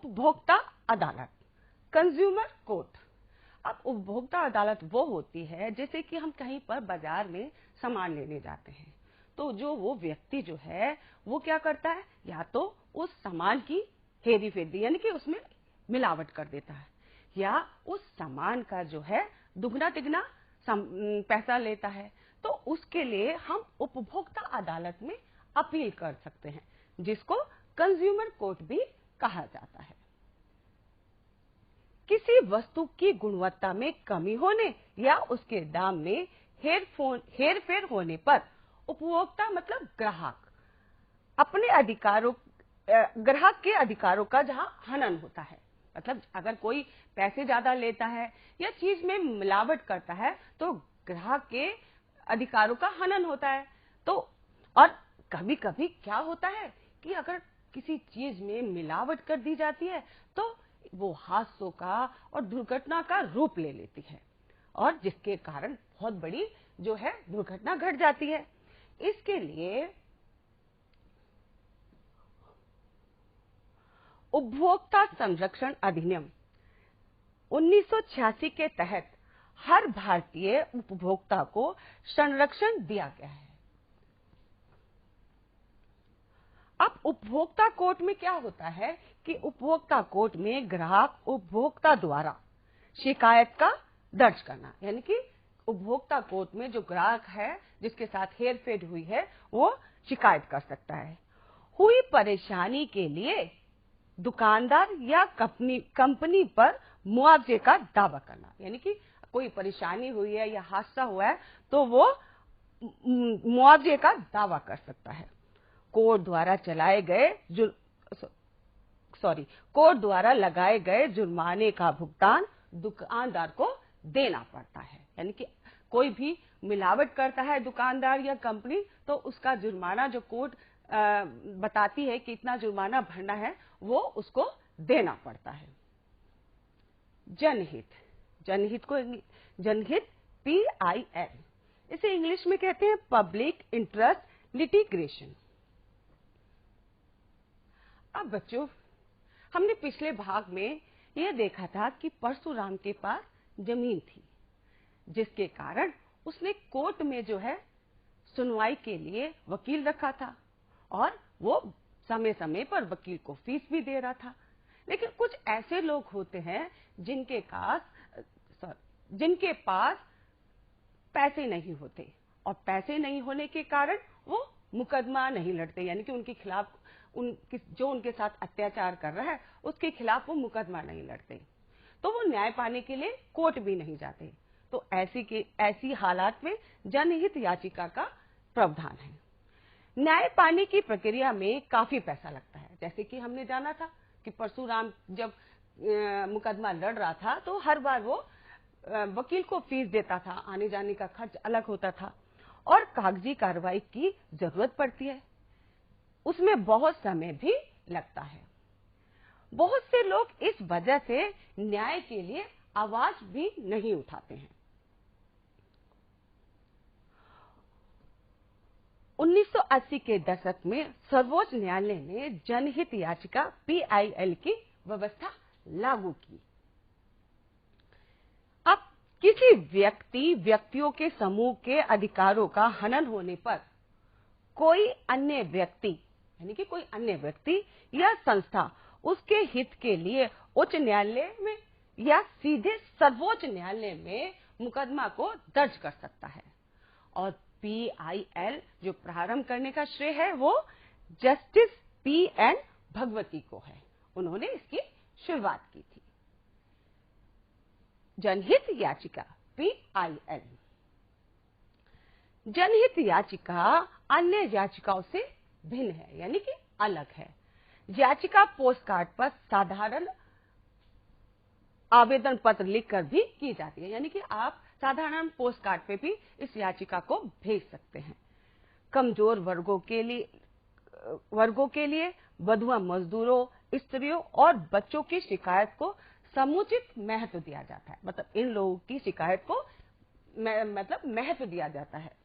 उपभोक्ता अदालत, consumer court. अब उपभोक्ता अदालत वो होती है जैसे कि हम कहीं पर बाजार में सामान लेने जाते हैं, तो जो वो व्यक्ति जो है वो क्या करता है, या तो उस सामान की हेरी फेरी यानी कि उसमें मिलावट कर देता है, या उस सामान का जो है दुगना तिगना पैसा लेता है। तो उसके लिए हम उपभोक्ता अदालत में अपील कर सकते हैं, जिसको कंज्यूमर कोर्ट भी कहा जाता है। किसी वस्तु की गुणवत्ता में कमी होने या उसके दाम में हेरफेर होने पर उपभोक्ता मतलब ग्राहक अपने अधिकारों ग्राहक के अधिकारों का जहां हनन होता है, मतलब अगर कोई पैसे ज्यादा लेता है या चीज में मिलावट करता है तो ग्राहक के अधिकारों का हनन होता है। तो और कभी कभी क्या होता है कि अगर किसी चीज में मिलावट कर दी जाती है तो वो हादसों का और दुर्घटना का रूप ले लेती है, और जिसके कारण बहुत बड़ी जो है दुर्घटना घट जाती है। इसके लिए उपभोक्ता संरक्षण अधिनियम 1986 के तहत हर भारतीय उपभोक्ता को संरक्षण दिया गया है। अब उपभोक्ता कोर्ट में क्या होता है कि उपभोक्ता कोर्ट में ग्राहक उपभोक्ता द्वारा शिकायत का दर्ज करना, यानी कि उपभोक्ता कोर्ट में जो ग्राहक है जिसके साथ हेरफेर हुई है वो शिकायत कर सकता है। हुई परेशानी के लिए दुकानदार या कंपनी पर मुआवजे का दावा करना, यानी कि कोई परेशानी हुई है या हादसा हुआ है तो वो मुआवजे का दावा कर सकता है। कोर्ट द्वारा लगाए गए जुर्माने का भुगतान दुकानदार को देना पड़ता है, यानी कि कोई भी मिलावट करता है दुकानदार या कंपनी तो उसका जुर्माना जो कोर्ट बताती है कि इतना जुर्माना भरना है वो उसको देना पड़ता है। जनहित PIL, इसे इंग्लिश में कहते हैं पब्लिक इंटरेस्ट लिटिगेशन। अब बच्चों, हमने पिछले भाग में यह देखा था कि परशुराम के पास जमीन थी, जिसके कारण उसने कोर्ट में जो है सुनवाई के लिए वकील रखा था, और वो समय समय पर वकील को फीस भी दे रहा था। लेकिन कुछ ऐसे लोग होते हैं जिनके पास पैसे नहीं होते, और पैसे नहीं होने के कारण वो मुकदमा नहीं लड़ते, यानी कि उनके खिलाफ जो उनके साथ अत्याचार कर रहा है उसके खिलाफ वो मुकदमा नहीं लड़ते, तो वो न्याय पाने के लिए कोर्ट भी नहीं जाते। तो ऐसी हालात में जनहित याचिका का प्रावधान है। न्याय पाने की प्रक्रिया में काफी पैसा लगता है, जैसे कि हमने जाना था कि परशुराम जब मुकदमा लड़ रहा था तो हर बार वो वकील को फीस देता था, आने जाने का खर्च अलग होता था, और कागजी कार्रवाई की जरूरत पड़ती है, उसमें बहुत समय भी लगता है। बहुत से लोग इस वजह से न्याय के लिए आवाज भी नहीं उठाते हैं। 1980 के दशक में सर्वोच्च न्यायालय ने जनहित याचिका PIL की व्यवस्था लागू की। अब किसी व्यक्तियों के समूह के अधिकारों का हनन होने पर कोई अन्य व्यक्ति या संस्था उसके हित के लिए उच्च न्यायालय में या सीधे सर्वोच्च न्यायालय में मुकदमा को दर्ज कर सकता है। और PIL जो प्रारंभ करने का श्रेय है वो जस्टिस PN भगवती को है, उन्होंने इसकी शुरुआत की थी। जनहित याचिका PIL। जनहित याचिका अन्य याचिकाओं से भिन्न है, यानी कि अलग है। याचिका पोस्टकार्ड पर साधारण आवेदन पत्र लिखकर भी की जाती है, यानी कि आप साधारण पोस्टकार्ड पे भी इस याचिका को भेज सकते हैं। कमजोर वर्गों के लिए विधवा मजदूरों, स्त्रियों और बच्चों की शिकायत को समुचित महत्व दिया जाता है, मतलब इन लोगों की शिकायत को महत्व दिया जाता है।